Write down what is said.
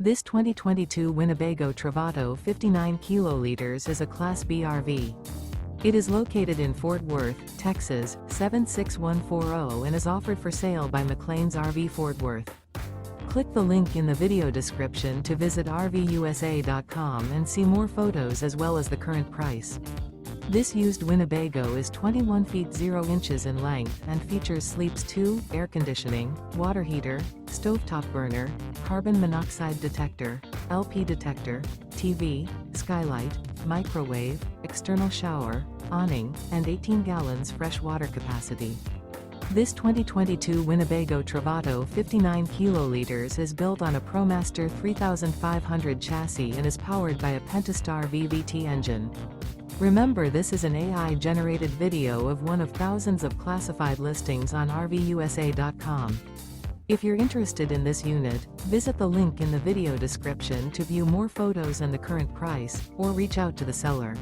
This 2022 Winnebago Travato 59KL is a Class B RV. It is located in Fort Worth, Texas, 76140 and is offered for sale by McClain's RV Fort Worth. Click the link in the video description to visit RVUSA.com and see more photos as well as the current price. This used Winnebago is 21 feet 0 inches in length and features sleeps 2, air conditioning, water heater, stovetop burner, carbon monoxide detector, LP detector, TV, skylight, microwave, external shower, awning, and 18 gallons fresh water capacity. This 2022 Winnebago Travato 59KL is built on a ProMaster 3500 chassis and is powered by a Pentastar VVT engine. Remember, this is an AI-generated video of one of thousands of classified listings on RVUSA.com. If you're interested in this unit, visit the link in the video description to view more photos and the current price, or reach out to the seller.